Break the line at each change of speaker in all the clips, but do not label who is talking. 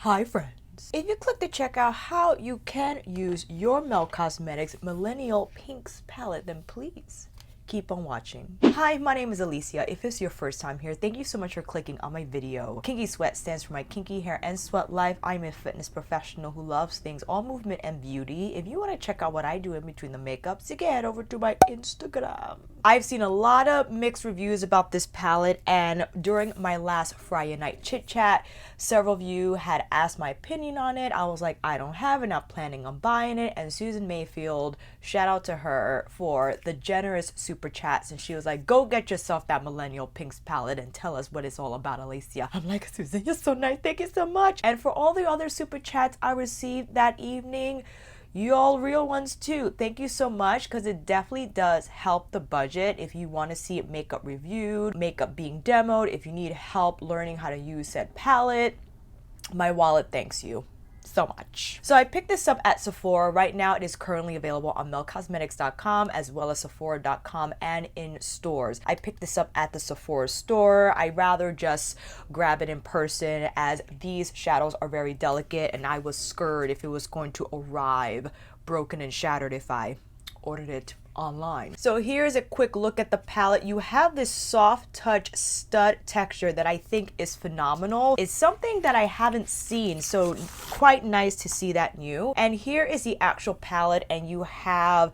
Hi friends. If you click to check out how you can use your Mel Cosmetics Millennial Pinx palette, then please keep on watching. Hi, my name is Alicia. If it's your first time here, thank you so much for clicking on my video. Kinky Sweat stands for my kinky hair and sweat life. I'm a fitness professional who loves things all movement and beauty. If you want to check out what I do in between the makeups, you can head over to my Instagram. I've seen a lot of mixed reviews about this palette, and during my last Friday night chit chat, several of you had asked my opinion on it. I was like, I don't have it, not planning on buying it. And Susan Mayfield, shout out to her for the generous super chats, and she was like, go get yourself that Millennial Pinx palette and tell us what it's all about, Alicia. I'm like, Susan, you're so nice, thank you so much. And for all the other super chats I received that evening, you all real ones too, thank you so much, because it definitely does help the budget. If you want to see makeup reviewed, makeup being demoed, if you need help learning how to use said palette, my wallet thanks you so much. So I picked this up at Sephora. Right now it is currently available on melcosmetics.com as well as sephora.com and in stores. I picked this up at the Sephora store. I rather just grab it in person, as these shadows are very delicate and I was scared if it was going to arrive broken and shattered if I ordered it online. So here's a quick look at the palette. You have this soft touch stud texture that I think is phenomenal. It's something that I haven't seen, so quite nice to see that new. And here is the actual palette, and you have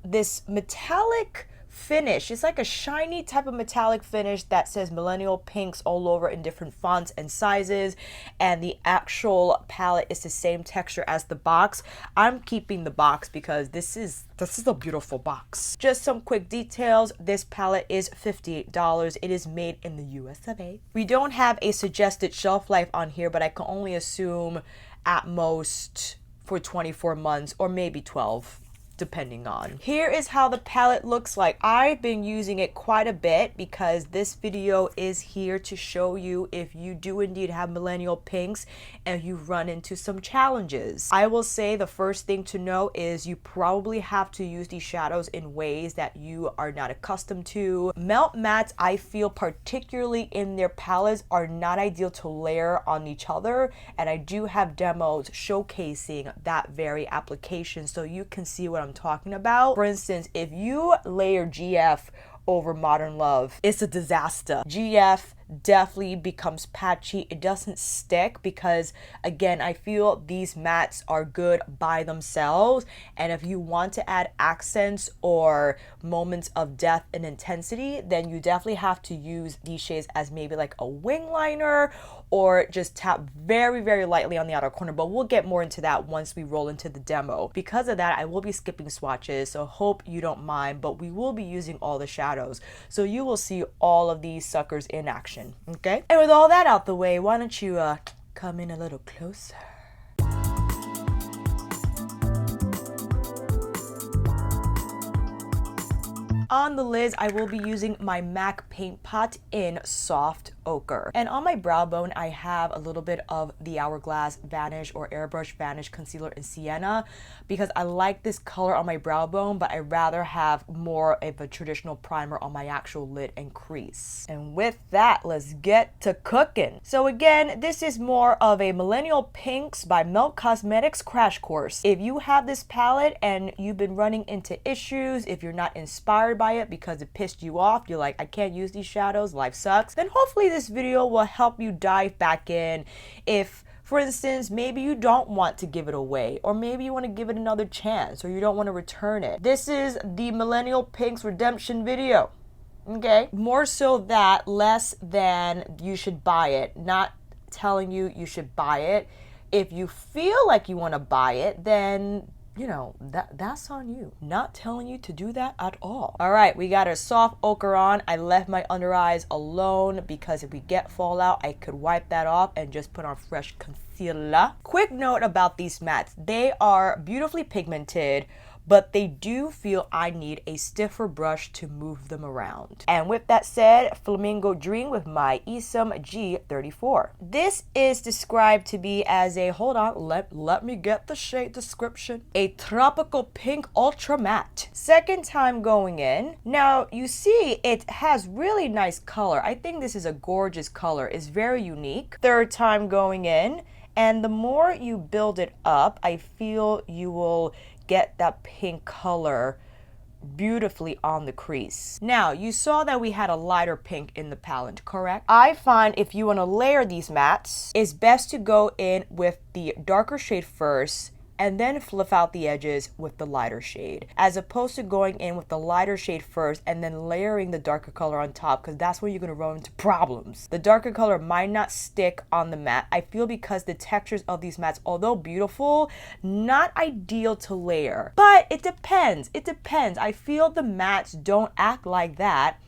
this metallic finish. It's like a shiny type of metallic finish that says Millennial Pinx all over in different fonts and sizes, and the actual palette is the same texture as the box. I'm keeping the box because this is a beautiful box. Just some quick details. This palette is $58. It is made in the US of A. We don't have a suggested shelf life on here, but I can only assume at most for 24 months or maybe 12. Depending on. Here is how the palette looks like. I've been using it quite a bit because this video is here to show you if you do indeed have Millennial Pinx and you run into some challenges. I will say the first thing to know is you probably have to use these shadows in ways that you are not accustomed to. Melt mattes, I feel, particularly in their palettes, are not ideal to layer on each other, and I do have demos showcasing that very application so you can see what I'm talking about. For instance, if you layer GF over Modern Love, it's a disaster. GF definitely becomes patchy. It doesn't stick because, again, I feel these mattes are good by themselves, and if you want to add accents or moments of depth and intensity, then you definitely have to use these shades as maybe like a wing liner, or just tap very, very lightly on the outer corner, but we'll get more into that once we roll into the demo. Because of that, I will be skipping swatches, so hope you don't mind, but we will be using all the shadows. So you will see all of these suckers in action, okay? And with all that out the way, why don't you come in a little closer? On the lids, I will be using my MAC Paint Pot in Soft Ochre. And on my brow bone, I have a little bit of the Hourglass Vanish or Airbrush Vanish Concealer in Sienna, because I like this color on my brow bone, but I'd rather have more of a traditional primer on my actual lid and crease. And with that, let's get to cooking. So again, this is more of a Millennial Pinx by Mel Cosmetics crash course. If you have this palette and you've been running into issues, if you're not inspired by it because it pissed you off, you're like, I can't use these shadows, life sucks, then hopefully this video will help you dive back in. If, for instance, maybe you don't want to give it away, or maybe you want to give it another chance, or you don't want to return it, this is the Millennial Pinx redemption video. Okay, more so that, less than you should buy it. Not telling you you should buy it. If you feel like you want to buy it, then you know, that's on you. Not telling you to do that at all. All right, we got our soft ochre on. I left my under eyes alone because if we get fallout, I could wipe that off and just put on fresh concealer. Quick note about these mattes. They are beautifully pigmented, but they do feel I need a stiffer brush to move them around. And with that said, Flamingo Dream with my Isom G34. This is described to be as a, hold on, let me get the shade description, a tropical pink ultra matte. Second time going in. Now you see it has really nice color. I think this is a gorgeous color. It's very unique. Third time going in. And the more you build it up, I feel you will get that pink color beautifully on the crease. Now, you saw that we had a lighter pink in the palette, correct? I find if you want to layer these mattes, it's best to go in with the darker shade first and then fluff out the edges with the lighter shade, as opposed to going in with the lighter shade first and then layering the darker color on top, because that's where you're going to run into problems. The darker color might not stick on the matte, I feel, because the textures of these mattes, although beautiful, not ideal to layer. But it depends. It depends. I feel the mattes don't act like that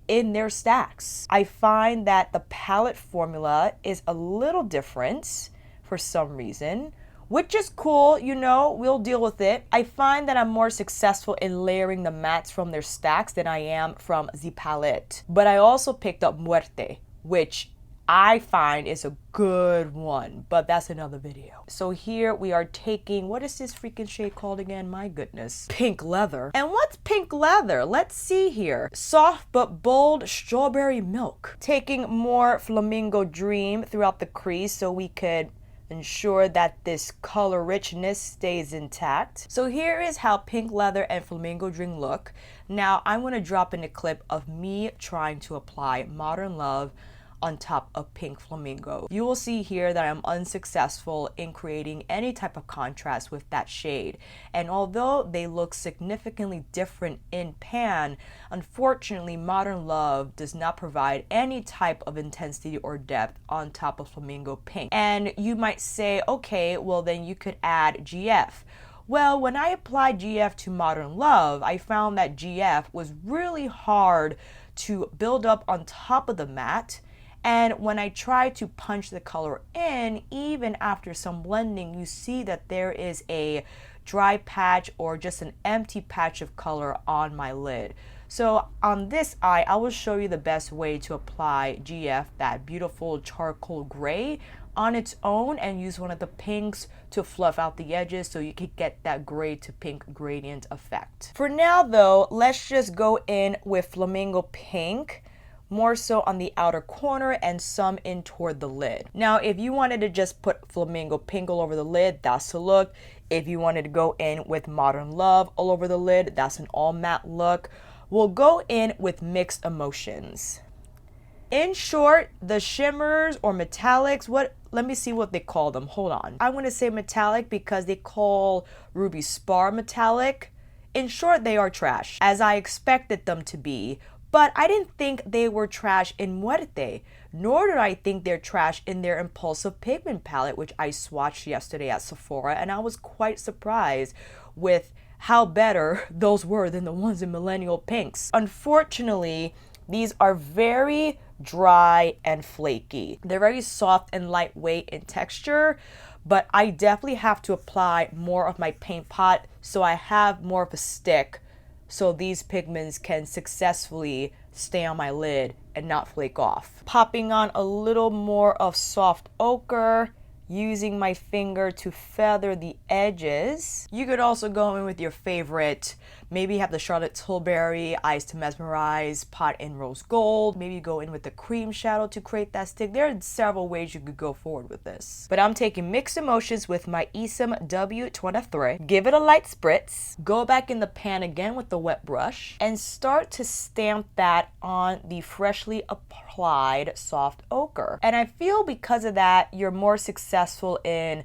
in their stacks. I find that the palette formula is a little different for some reason, which is cool, you know, we'll deal with it. I find that I'm more successful in layering the mattes from their stacks than I am from the palette. But I also picked up Muerte, which I find is a good one, but that's another video. So here we are taking, what is this freaking shade called again? My goodness. Pink Leather. And what's Pink Leather? Let's see here. Soft but bold strawberry milk. Taking more Flamingo Dream throughout the crease so we could ensure that this color richness stays intact. So here is how Pink Leather and Flamingo Dream look. Now I'm going to drop in a clip of me trying to apply Modern Love on top of Pink Flamingo. You will see here that I'm unsuccessful in creating any type of contrast with that shade. And although they look significantly different in pan, unfortunately Modern Love does not provide any type of intensity or depth on top of Flamingo Pink. And you might say, okay, well then you could add GF. Well, when I applied GF to Modern Love, I found that GF was really hard to build up on top of the matte. And when I try to punch the color in, even after some blending, you see that there is a dry patch or just an empty patch of color on my lid. So on this eye, I will show you the best way to apply GF, that beautiful charcoal gray, on its own, and use one of the pinks to fluff out the edges so you can get that gray to pink gradient effect. For now though, let's just go in with Flamingo Pink, more so on the outer corner and some in toward the lid. Now, if you wanted to just put Flamingo Pink all over the lid, that's the look. If you wanted to go in with Modern Love all over the lid, that's an all matte look. We'll go in with Mixed Emotions. In short, the shimmers or metallics, let me see what they call them. Hold on. I want to say metallic because they call Ruby Spar metallic. In short, they are trash, as I expected them to be. But I didn't think they were trash in Muerte, nor did I think they're trash in their Impulsive Pigment palette, which I swatched yesterday at Sephora, and I was quite surprised with how better those were than the ones in Millennial Pinx. Unfortunately, these are very dry and flaky. They're very soft and lightweight in texture, but I definitely have to apply more of my paint pot so I have more of a stick, so these pigments can successfully stay on my lid and not flake off. Popping on a little more of soft ochre, using my finger to feather the edges. You could also go in with your favorite, maybe have the Charlotte Tilbury Eyes to Mesmerize pot in rose gold, maybe go in with the cream shadow to create that stick. There are several ways you could go forward with this. But I'm taking Mixed Emotions with my Isom W23, give it a light spritz, go back in the pan again with the wet brush, and start to stamp that on the freshly applied soft ochre. And I feel because of that, you're more successful in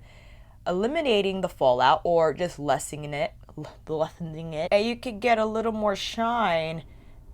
eliminating the fallout or just lessening it, and you could get a little more shine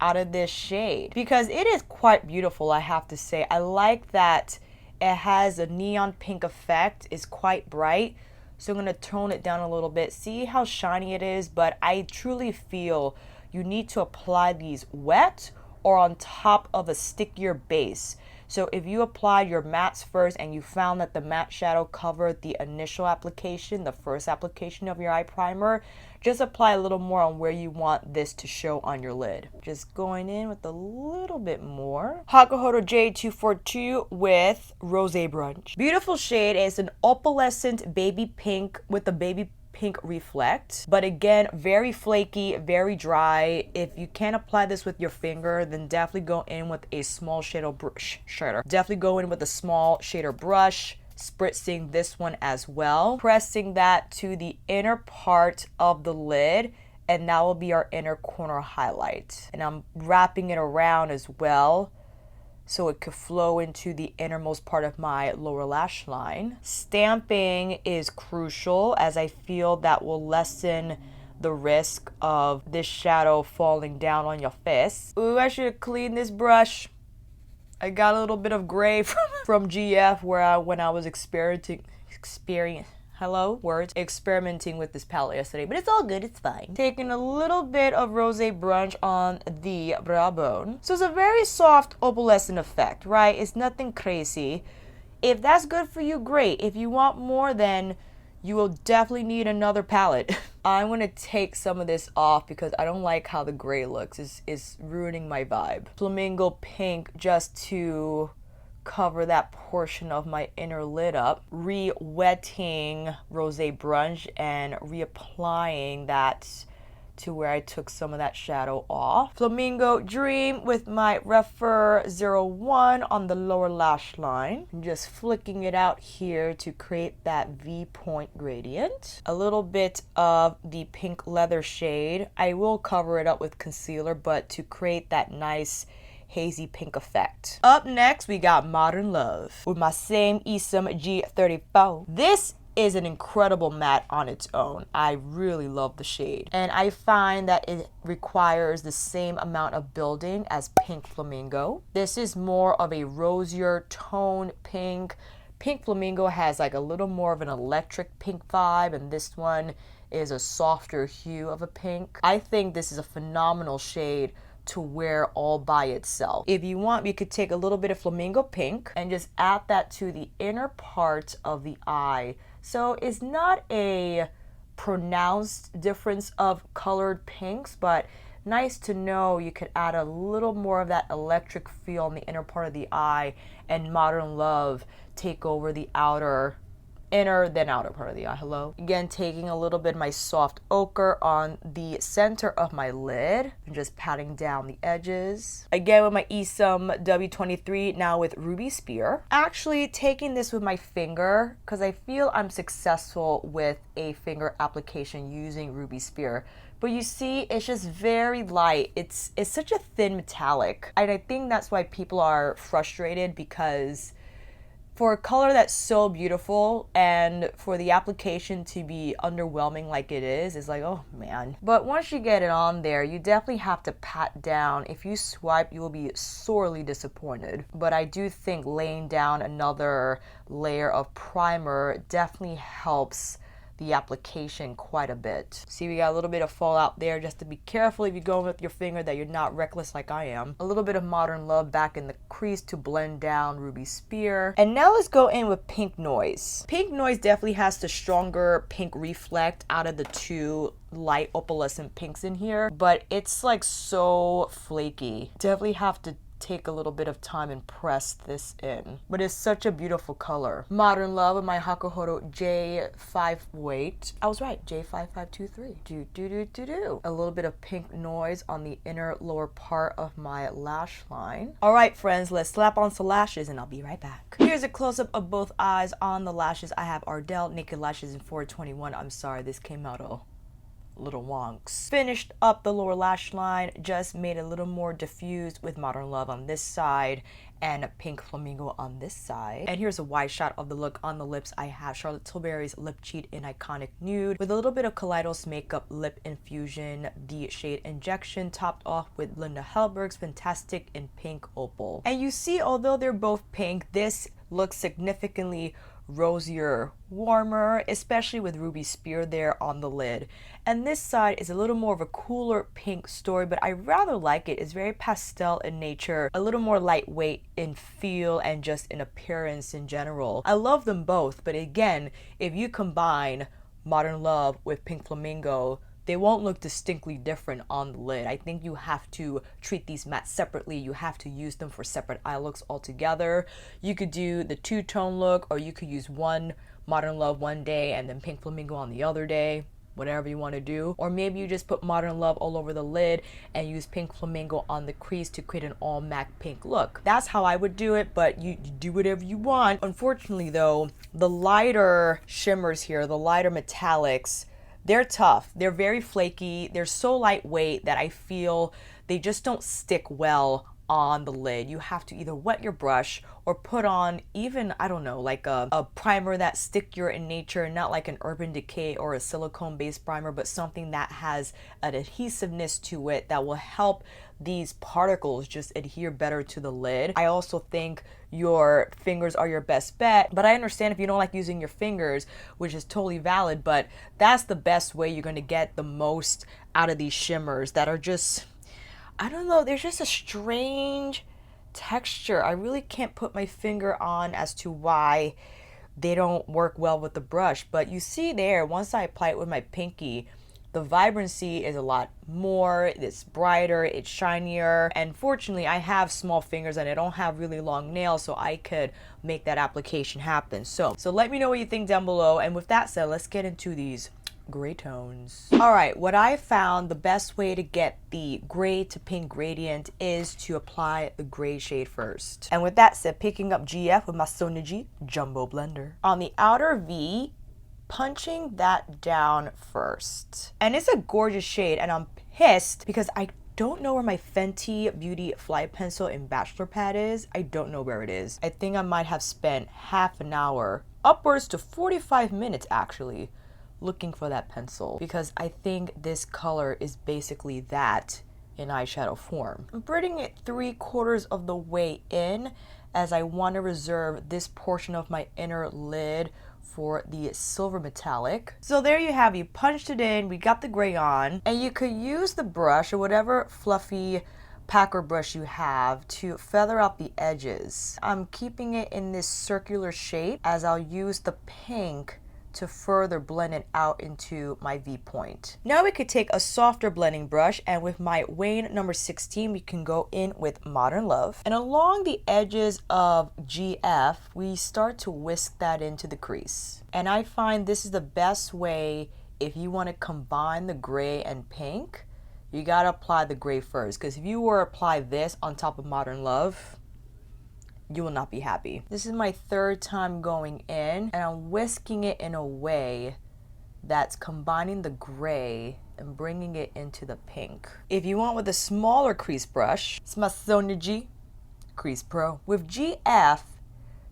out of this shade because it is quite beautiful, I have to say. I like that it has a neon pink effect, it's quite bright, so I'm going to tone it down a little bit. See how shiny it is? But I truly feel you need to apply these wet or on top of a stickier base. So if you applied your mattes first and you found that the matte shadow covered the initial application, the first application of your eye primer, just apply a little more on where you want this to show on your lid. Just going in with a little bit more. Tuckahoe J242 with Rose Brunch. Beautiful shade. Is an opalescent baby pink with a baby pink reflect, but again, very flaky, very dry. If you can't apply this with your finger, then definitely go in with a small shader brush. Definitely go in with a small shader brush, spritzing this one as well, pressing that to the inner part of the lid, and that will be our inner corner highlight. And I'm wrapping it around as well so it could flow into the innermost part of my lower lash line. Stamping is crucial, as I feel that will lessen the risk of this shadow falling down on your face. Ooh, I should have cleaned this brush. I got a little bit of gray from GF when I was experimenting with this palette yesterday, but it's all good, it's fine. Taking a little bit of rosé brunch on the brow bone. So it's a very soft opalescent effect, right? It's nothing crazy. If that's good for you, great. If you want more, then you will definitely need another palette. I'm gonna take some of this off because I don't like how the gray looks. It's ruining my vibe. Flamingo pink, just to cover that portion of my inner lid up. Re-wetting rosé brunch and reapplying that to where I took some of that shadow off. Flamingo Dream with my Refer 01 on the lower lash line. I'm just flicking it out here to create that V-point gradient. A little bit of the pink leather shade. I will cover it up with concealer, but to create that nice hazy pink effect. Up next, we got Modern Love with my same Isom G34. This is an incredible matte on its own. I really love the shade, and I find that it requires the same amount of building as Pink Flamingo. This is more of a rosier tone pink. Pink Flamingo has like a little more of an electric pink vibe, and this one is a softer hue of a pink. I think this is a phenomenal shade to wear all by itself. If you want, you could take a little bit of Flamingo Pink and just add that to the inner part of the eye. So it's not a pronounced difference of colored pinks, but nice to know you could add a little more of that electric feel on the inner part of the eye, and Modern Love take over the inner then outer part of the eye. Hello. Again, taking a little bit of my soft ochre on the center of my lid and just patting down the edges. Again with my Isom W23, now with Ruby Spear. Actually taking this with my finger because I feel I'm successful with a finger application using Ruby Spear. But you see, it's just very light. It's such a thin metallic. And I think that's why people are frustrated, because for a color that's so beautiful and for the application to be underwhelming like it is, it's like, oh man. But once you get it on there, you definitely have to pat down. If you swipe, you will be sorely disappointed. But I do think laying down another layer of primer definitely helps the application quite a bit. See, we got a little bit of fallout there, just to be careful if you go with your finger that you're not reckless like I am. A little bit of Modern Love back in the crease to blend down Ruby Spear. And now let's go in with Pink Noise. Pink Noise definitely has the stronger pink reflect out of the two light opalescent pinks in here, but it's like so flaky. Definitely have to take a little bit of time and press this in, but it's such a beautiful color. Modern Love with my Hakuhodo J5, wait, I was right, J5523. A little bit of Pink Noise on the inner lower part of my lash line. All right, friends, let's slap on some lashes and I'll be right back. Here's a close-up of both eyes. On the lashes, I have Ardell Naked Lashes in 421. I'm sorry, this came out a little wonks. Finished up the lower lash line, just made it a little more diffused with Modern Love on this side and Pink Flamingo on this side. And here's a wide shot of the look. On the lips, I have Charlotte Tilbury's Lip Cheat in Iconic Nude with a little bit of Kaleidos Makeup Lip Infusion, the shade Injection, topped off with Linda Hellberg's Fantastic in Pink Opal. And you see, although they're both pink, this looks significantly rosier, warmer, especially with Ruby Spear there on the lid. And this side is a little more of a cooler pink story, but I rather like it. It's very pastel in nature, a little more lightweight in feel and just in appearance in general. I love them both, but again, if you combine Modern Love with Pink Flamingo, they won't look distinctly different on the lid. I think you have to treat these mattes separately. You have to use them for separate eye looks altogether. You could do the two-tone look, or you could use one Modern Love one day and then Pink Flamingo on the other day. whatever you want to do. Or maybe you just put Modern Love all over the lid and use Pink Flamingo on the crease to create an all matte pink look. That's how I would do it, but you do whatever you want. Unfortunately though, the lighter shimmers here, the lighter metallics, they're tough. They're very flaky. They're so lightweight that I feel they just don't stick well on the lid. You have to either wet your brush or put on even, I don't know, like a primer that's stickier in nature, not like an Urban Decay or a silicone based primer, but something that has an adhesiveness to it that will help these particles just adhere better to the lid. I also think your fingers are your best bet, but I understand if you don't like using your fingers, which is totally valid, but that's the best way you're going to get the most out of these shimmers that are just, I don't know, there's just a strange texture. I really can't put my finger on as to why they don't work well with the brush. But you see there, once I apply it with my pinky, the vibrancy is a lot more, it's brighter, it's shinier. And fortunately, I have small fingers and I don't have really long nails, so I could make that application happen. So let me know what you think down below. And with that said, let's get into these gray tones. All right, what I found the best way to get the gray to pink gradient is to apply the gray shade first. And with that said, picking up GF with my Sonergy Jumbo Blender. On the outer V, punching that down first. And it's a gorgeous shade, and I'm pissed because I don't know where my Fenty Beauty Fly Pencil in Bachelor Pad is. I don't know where it is. I think I might have spent half an hour, upwards to 45 minutes actually, looking for that pencil, because I think this color is basically that in eyeshadow form. I'm bringing it 3/4 of the way in, as I want to reserve this portion of my inner lid for the silver metallic. So there you have, you punched it in, we got the gray on, and you could use the brush or whatever fluffy packer brush you have to feather out the edges. I'm keeping it in this circular shape as I'll use the pink to further blend it out into my V point. Now we could take a softer blending brush, and with my Wayne number 16, we can go in with Modern Love. And along the edges of GF, we start to whisk that into the crease. And I find this is the best way if you want to combine the gray and pink. You gotta apply the gray first, because if you were to apply this on top of Modern Love, you will not be happy. This is my third time going in, and I'm whisking it in a way that's combining the gray and bringing it into the pink. If you want with a smaller crease brush, it's my Sonergy Crease Pro. With GF,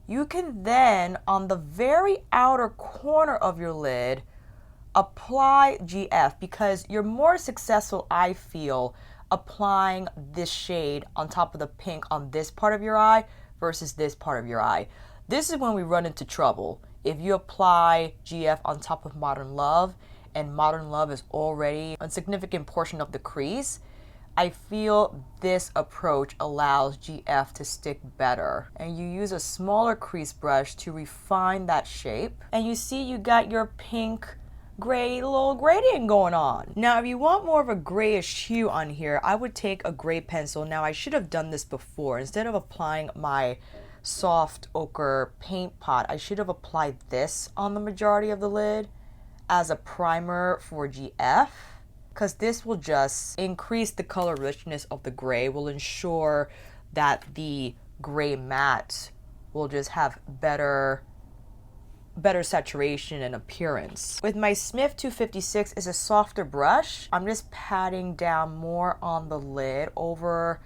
you can then, on the very outer corner of your lid, apply GF, because you're more successful, I feel, applying this shade on top of the pink on this part of your eye versus this part of your eye. This is when we run into trouble. If you apply GF on top of Modern Love, and Modern Love is already a significant portion of the crease, I feel this approach allows GF to stick better. And you use a smaller crease brush to refine that shape. And you see you got your pink gray little gradient going on. Now, if you want more of a grayish hue on here, I would take a gray pencil. Now, I should have done this before. Instead of applying my soft ochre paint pot, I should have applied this on the majority of the lid as a primer for GF, because this will just increase the color richness of the gray, will ensure that the gray matte will just have better saturation and appearance. With my Smith 256 is a softer brush. I'm just patting down more on the lid over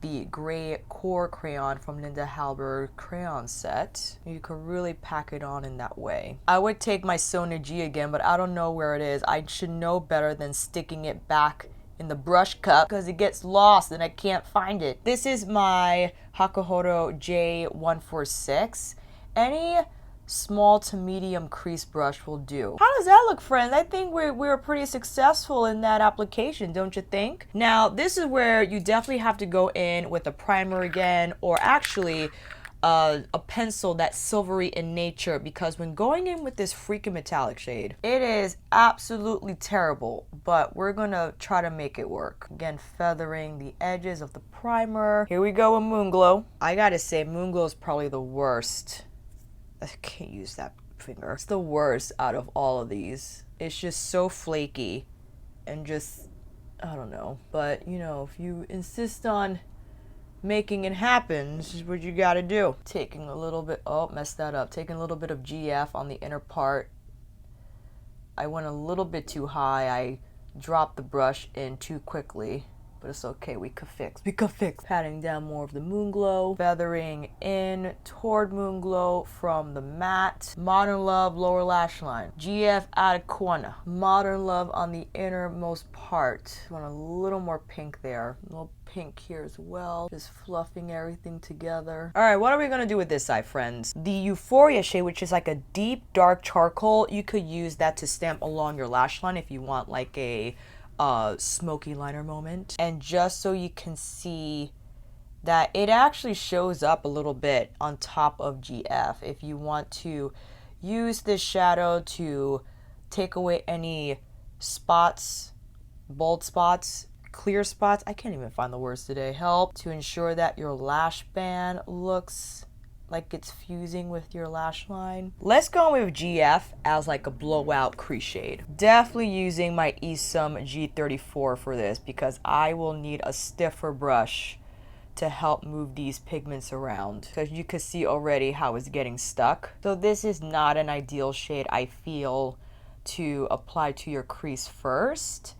the gray core crayon from Linda Halberg crayon set. You could really pack it on in that way. I would take my Sonergy again, but I don't know where it is. I should know better than sticking it back in the brush cup, because it gets lost and I can't find it. This is my Hakuhodo J146. Any small to medium crease brush will do. How does that look, friends? I think we were pretty successful in that application, don't you think? Now, this is where you definitely have to go in with a primer again, or actually a pencil that's silvery in nature, because when going in with this freaking metallic shade, it is absolutely terrible, but we're gonna try to make it work. Again, feathering the edges of the primer. Here we go with Moonglow. I gotta say, Moonglow is probably the worst. I can't use that finger. It's the worst out of all of these. It's just so flaky and just, I don't know. But, you know, if you insist on making it happen, this is what you gotta do. Taking a little bit, oh, messed that up. Taking a little bit of GF on the inner part. I went a little bit too high. I dropped the brush in too quickly, but it's okay, we could fix. Patting down more of the Moon Glow, feathering in toward Moon Glow from the matte. Modern Love lower lash line. GF outer corner. Modern Love on the innermost part. Want a little more pink there. A little pink here as well. Just fluffing everything together. All right, what are we gonna do with this side, friends? The Euphoria shade, which is like a deep dark charcoal, you could use that to stamp along your lash line if you want like a smoky liner moment. And just so you can see that it actually shows up a little bit on top of GF. If you want to use this shadow to take away any spots, bold spots, clear spots, I can't even find the words today, help, to ensure that your lash band looks like it's fusing with your lash line. Let's go with GF as like a blowout crease shade. Definitely using my Isom G34 for this because I will need a stiffer brush to help move these pigments around, because you can see already how it's getting stuck. So this is not an ideal shade, I feel, to apply to your crease first.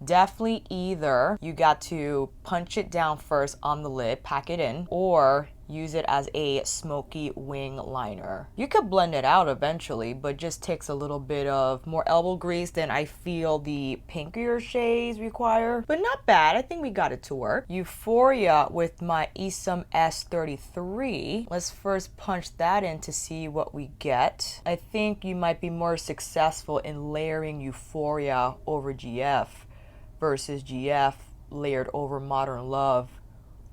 Definitely either you got to punch it down first on the lid, pack it in, or use it as a smoky wing liner. You could blend it out eventually, but just takes a little bit of more elbow grease than I feel the pinkier shades require. But not bad, I think we got it to work. Euphoria with my Isom S33. Let's first punch that in to see what we get. I think you might be more successful in layering Euphoria over GF versus GF layered over Modern Love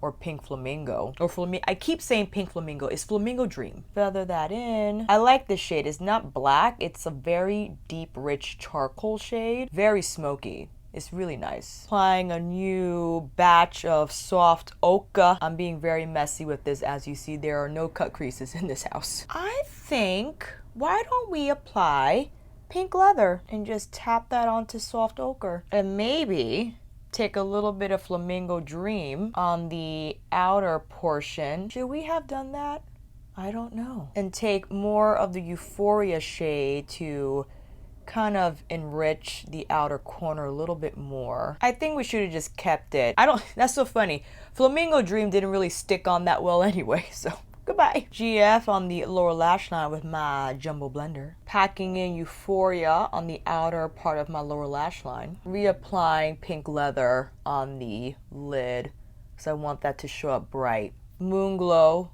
or Pink Flamingo. Or I keep saying Pink Flamingo, it's Flamingo Dream. Feather that in. I like this shade, it's not black, it's a very deep, rich charcoal shade. Very smoky. It's really nice. Applying a new batch of soft ochre. I'm being very messy with this. As you see, there are no cut creases in this house. I think, why don't we apply pink leather and just tap that onto soft ochre, and maybe take a little bit of Flamingo Dream on the outer portion. Should we have done that? I don't know. And take more of the Euphoria shade to kind of enrich the outer corner a little bit more. I think we should have just kept it. That's so funny. Flamingo Dream didn't really stick on that well anyway, so goodbye. GF on the lower lash line with my jumbo blender. Packing in Euphoria on the outer part of my lower lash line. Reapplying pink leather on the lid because I want that to show up bright. Moon Glow.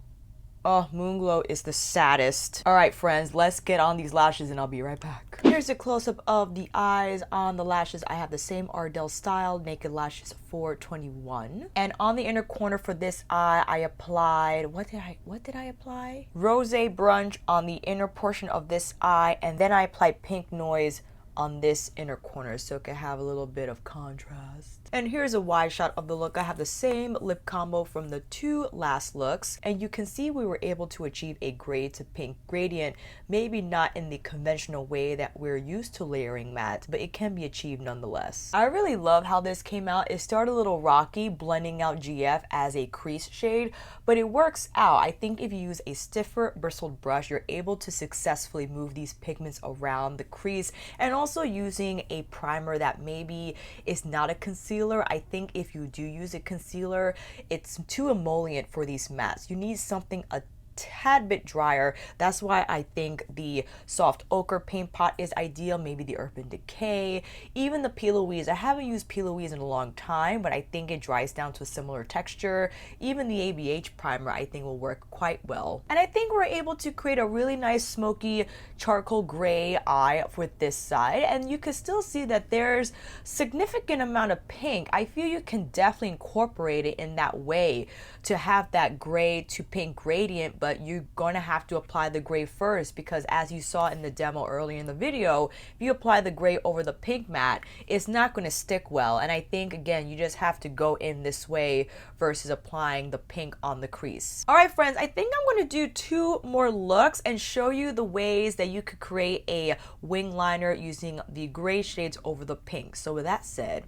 Oh, Moon Glow is the saddest. All right, friends, let's get on these lashes and I'll be right back. Here's a close-up of the eyes. On the lashes, I have the same Ardell Style Naked Lashes 421. And on the inner corner for this eye, I applied, what did I apply? Rosé Brunch on the inner portion of this eye, and then I applied Pink Noise on this inner corner so it can have a little bit of contrast. And here's a wide shot of the look. I have the same lip combo from the two last looks, and you can see we were able to achieve a gray to pink gradient, maybe not in the conventional way that we're used to layering matte, but it can be achieved nonetheless. I really love how this came out. It started a little rocky, blending out GF as a crease shade, but it works out. I think if you use a stiffer bristled brush, you're able to successfully move these pigments around the crease, and also using a primer that maybe is not a concealer. I think if you do use a concealer, it's too emollient for these mattes. You need something a tad bit drier. That's why I think the soft ochre paint pot is ideal, maybe the Urban Decay, even the P. Louise. I haven't used P. Louise in a long time, but I think it dries down to a similar texture. Even the ABH primer I think will work quite well. And I think we're able to create a really nice smoky charcoal gray eye with this side, and you can still see that there's significant amount of pink. I feel you can definitely incorporate it in that way to have that gray to pink gradient, but you're going to have to apply the gray first, because as you saw in the demo earlier in the video, if you apply the gray over the pink matte, it's not going to stick well. And I think, again, you just have to go in this way versus applying the pink on the crease. All right, friends, I think I'm going to do 2 more looks and show you the ways that you could create a wing liner using the gray shades over the pink. So with that said,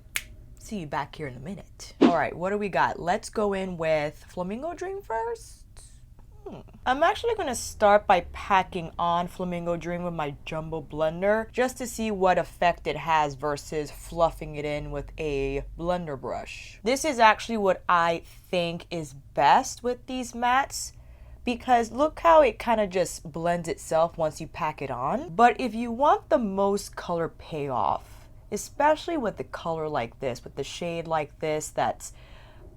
see you back here in a minute. All right, what do we got? Let's go in with Flamingo Dream first. I'm actually going to start by packing on Flamingo Dream with my jumbo blender just to see what effect it has versus fluffing it in with a blender brush. This is actually what I think is best with these mattes, because look how it kind of just blends itself once you pack it on. But if you want the most color payoff, especially with the color like this, with the shade like this that's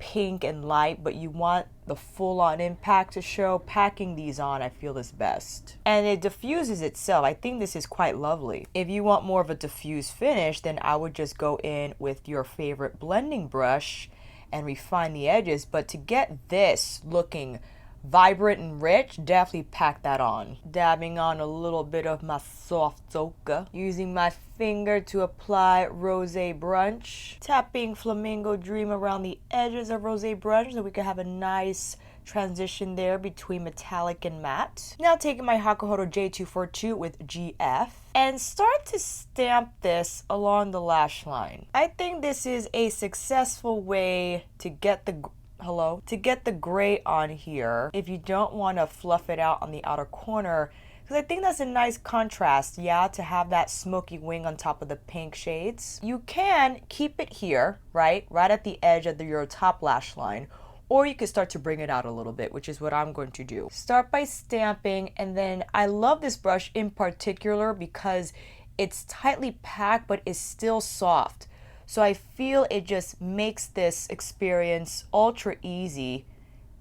pink and light, but you want the full-on impact to show, packing these on I feel is best. And it diffuses itself. I think this is quite lovely. If you want more of a diffused finish, then I would just go in with your favorite blending brush and refine the edges. But to get this looking vibrant and rich, definitely pack that on. Dabbing on a little bit of my soft ochre, using my finger to apply Rosé Brunch, tapping Flamingo Dream around the edges of Rosé Brunch so we can have a nice transition there between metallic and matte. Now taking my Hakuhodo J242 with GF and start to stamp this along the lash line. I think this is a successful way to get the gray on here if you don't want to fluff it out on the outer corner, because I think that's a nice contrast, yeah, to have that smoky wing on top of the pink shades. You can keep it here, right at the edge of your top lash line, or you could start to bring it out a little bit, which is what I'm going to do. Start by stamping, and then I love this brush in particular because it's tightly packed but is still soft. So I feel it just makes this experience ultra easy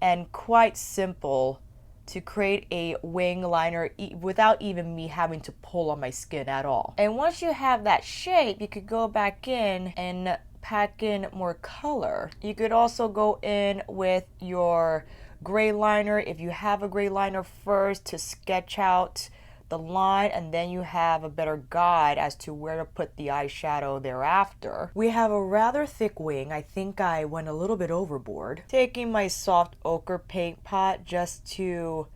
and quite simple to create a wing liner without even me having to pull on my skin at all. And once you have that shape, you could go back in and pack in more color. You could also go in with your gray liner if you have a gray liner first to sketch out the line, and then you have a better guide as to where to put the eyeshadow thereafter. We have a rather thick wing. I think I went a little bit overboard. Taking my soft ochre paint pot just to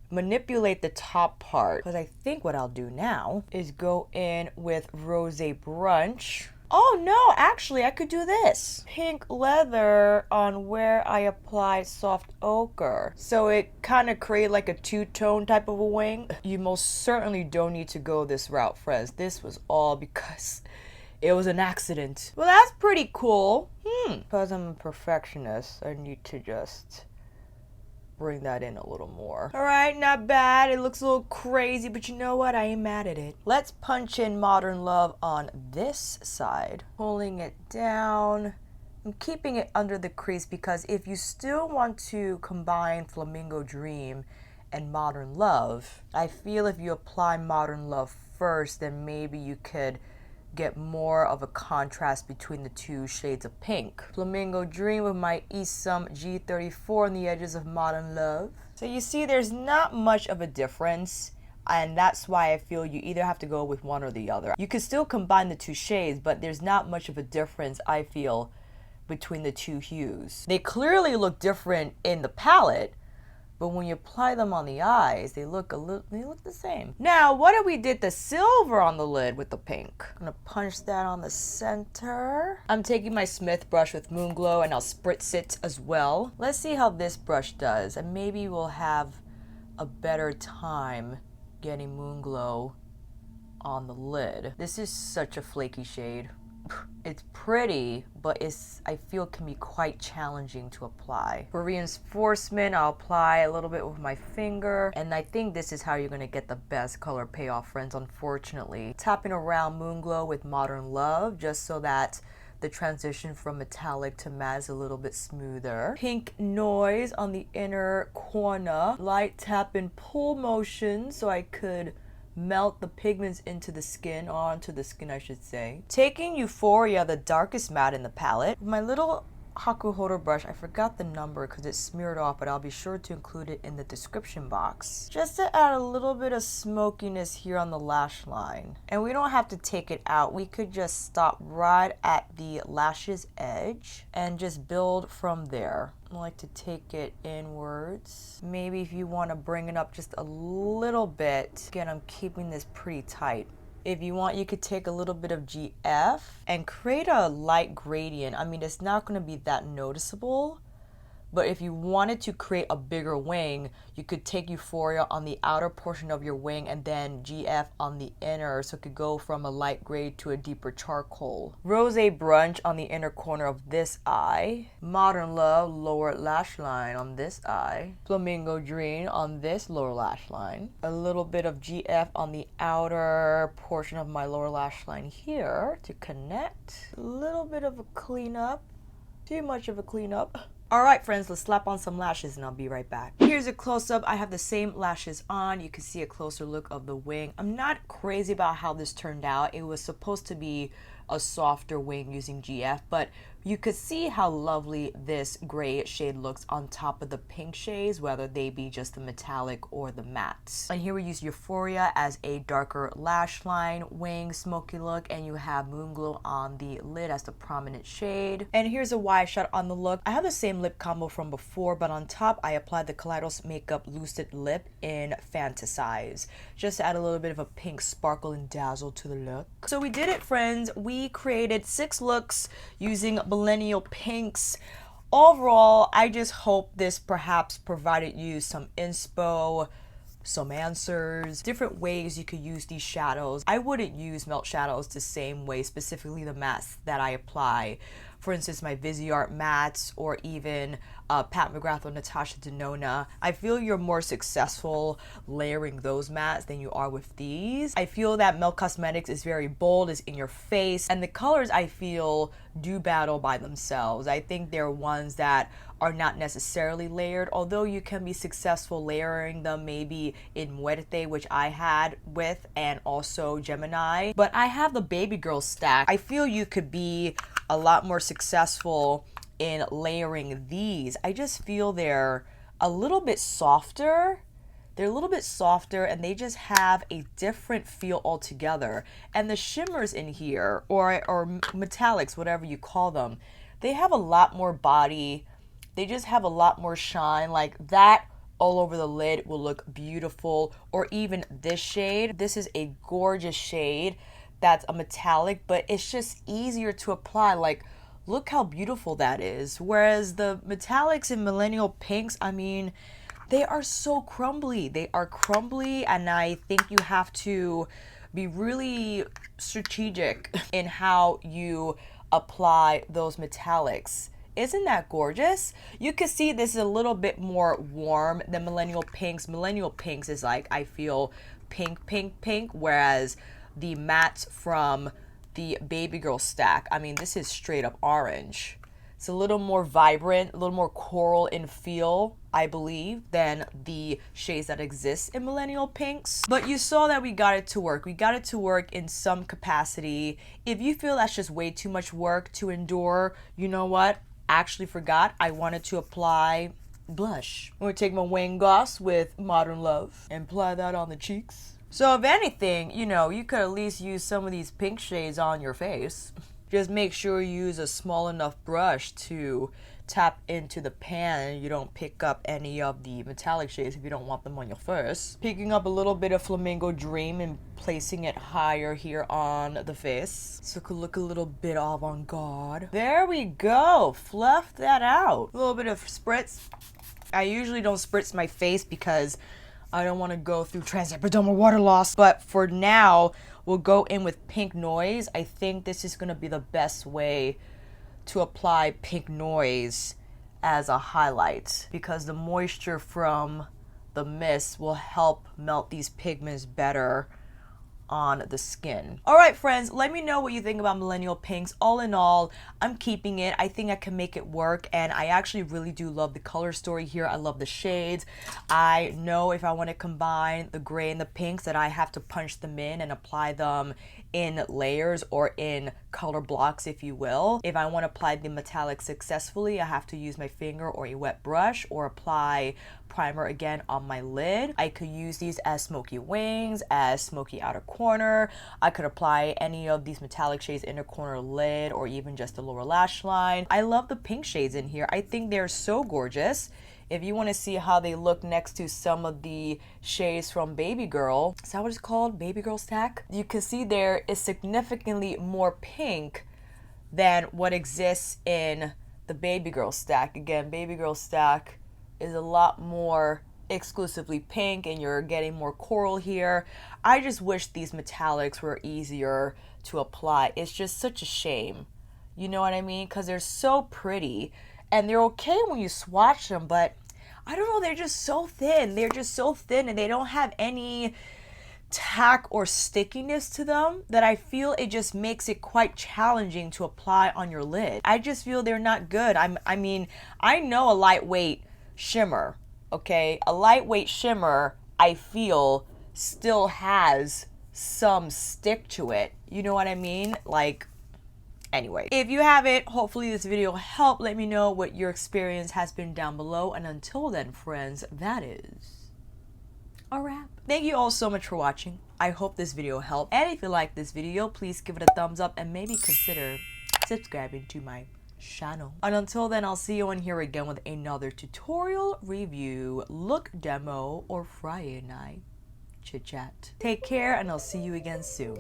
manipulate the top part, because I think what I'll do now is go in with Rosé Brunch. Oh no, actually I could do this. Pink leather on where I applied soft ochre. So it kind of created like a two-tone type of a wing. You most certainly don't need to go this route, friends. This was all because it was an accident. Well, that's pretty cool. Because I'm a perfectionist, I need to just bring that in a little more. All right, not bad. It looks a little crazy, but you know what? I ain't mad at it. Let's punch in Modern Love on this side. Pulling it down and keeping it under the crease, because if you still want to combine Flamingo Dream and Modern Love, I feel if you apply Modern Love first, then maybe you could get more of a contrast between the 2 shades of pink. Flamingo Dream with my Isum G34 on the edges of Modern Love. So you see there's not much of a difference, and that's why I feel you either have to go with one or the other. You can still combine the 2 shades, but there's not much of a difference, I feel, between the 2 hues. They clearly look different in the palette, but when you apply them on the eyes, they look the same. Now, what if we did the silver on the lid with the pink? I'm gonna punch that on the center. I'm taking my Smith brush with Moon Glow and I'll spritz it as well. Let's see how this brush does, and maybe we'll have a better time getting Moon Glow on the lid. This is such a flaky shade. It's pretty, but I feel can be quite challenging to apply. For reinforcement, I'll apply a little bit with my finger, and I think this is how you're gonna get the best color payoff, friends, unfortunately. Tapping around Moon Glow with Modern Love, just so that the transition from metallic to matte is a little bit smoother. Pink Noise on the inner corner. Light tap and pull motion so I could melt the pigments into the skin, or onto the skin I should say. Taking Euphoria, the darkest matte in the palette, my little Hakuhodo brush. I forgot the number because it's smeared off, but I'll be sure to include it in the description box. Just to add a little bit of smokiness here on the lash line. And we don't have to take it out. We could just stop right at the lashes edge and just build from there. I like to take it inwards. Maybe if you want to bring it up just a little bit. Again, I'm keeping this pretty tight. If you want, you could take a little bit of GF and create a light gradient. I mean, it's not going to be that noticeable, but if you wanted to create a bigger wing, you could take Euphoria on the outer portion of your wing and then GF on the inner, so it could go from a light gray to a deeper charcoal. Rose Brunch on the inner corner of this eye. Modern Love lower lash line on this eye. Flamingo Dream on this lower lash line. A little bit of GF on the outer portion of my lower lash line here to connect. A little bit of a cleanup. Too much of a cleanup. Alright friends, let's slap on some lashes and I'll be right back. Here's a close-up. I have the same lashes on. You can see a closer look of the wing. I'm not crazy about how this turned out. It was supposed to be a softer wing using GF, but you could see how lovely this gray shade looks on top of the pink shades, whether they be just the metallic or the mattes. And here we use Euphoria as a darker lash line, wing, smoky look, and you have Moonglow on the lid as the prominent shade. And here's a wide shot on the look. I have the same lip combo from before, but on top I applied the Kaleidos Makeup Lucid Lip in Fantasize, just to add a little bit of a pink sparkle and dazzle to the look. So we did it, friends. We created 6 looks using Millennial Pinx. Overall, I just hope this perhaps provided you some inspo, some answers, different ways you could use these shadows. I wouldn't use melt shadows the same way, specifically the mattes that I apply. For instance, my Viseart mattes or even Pat McGrath or Natasha Denona. I feel you're more successful layering those mattes than you are with these. I feel that Melt Cosmetics is very bold, is in your face, and the colors I feel do battle by themselves. I think they're ones that are not necessarily layered, although you can be successful layering them maybe in Muerte, which I had with, and also Gemini. But I have the Baby Girl stack. I feel you could be a lot more successful in layering these. I just feel they're a little bit softer. They're a little bit softer and they just have a different feel altogether. And the shimmers in here, or metallics, whatever you call them, they have a lot more body. They just have a lot more shine. Like that all over the lid will look beautiful. Or even this shade. This is a gorgeous shade that's a metallic, but it's just easier to apply. Like, look how beautiful that is. Whereas the metallics in Millennial Pinx, I mean, they are so crumbly. They are crumbly, and I think you have to be really strategic in how you apply those metallics. Isn't that gorgeous? You can see this is a little bit more warm than Millennial Pinx. Millennial Pinx is like, I feel pink, pink, pink, whereas the mattes from the Baby Girl stack, I mean, this is straight up orange. It's a little more vibrant, a little more coral in feel, I believe, than the shades that exist in Millennial Pinx. But you saw that we got it to work. We got it to work in some capacity. If you feel that's just way too much work to endure, you know what? Actually forgot, I wanted to apply blush. I'm gonna take my Wayne Goss with Modern Love and apply that on the cheeks. So if anything, you know, you could at least use some of these pink shades on your face. Just make sure you use a small enough brush to tap into the pan and you don't pick up any of the metallic shades if you don't want them on your face. Picking up a little bit of Flamingo Dream and placing it higher here on the face so it could look a little bit avant-garde. There we go. Fluff that out. A little bit of spritz. I usually don't spritz my face because I don't want to go through transepidermal water loss, but for now, we'll go in with Pink Noise. I think this is going to be the best way to apply Pink Noise as a highlight because the moisture from the mist will help melt these pigments better on the skin. All right, friends, let me know what you think about Millennial Pinx. All in all, I'm keeping it. I think I can make it work, and I actually really do love the color story here. I love the shades. I know if I want to combine the gray and the pinks that I have to punch them in and apply them in layers or in color blocks, if you will. If I want to apply the metallic successfully, I have to use my finger or a wet brush or apply primer again on my lid. I could use these as smoky wings, as smoky outer corner. I could apply any of these metallic shades inner corner lid or even just the lower lash line. I love the pink shades in here. I think they're so gorgeous. If you want to see how they look next to some of the shades from Baby Girl, is that what it's called? Baby Girl Stack? You can see there is significantly more pink than what exists in the Baby Girl Stack. Again, Baby Girl Stack is a lot more exclusively pink and you're getting more coral here. I just wish these metallics were easier to apply. It's just such a shame. You know what I mean? Because they're so pretty. And they're okay when you swatch them, but I don't know, they're just so thin. They're just so thin and they don't have any tack or stickiness to them that I feel it just makes it quite challenging to apply on your lid. I just feel they're not good. I mean, I know a lightweight shimmer, okay? A lightweight shimmer, I feel, still has some stick to it. You know what I mean? Like, anyway, if you have it, hopefully this video helped. Let me know what your experience has been down below. And until then, friends, that is a wrap. Thank you all so much for watching. I hope this video helped. And if you like this video, please give it a thumbs up and maybe consider subscribing to my channel. And until then, I'll see you on here again with another tutorial, review, look demo, or Friday night chit chat. Take care and I'll see you again soon.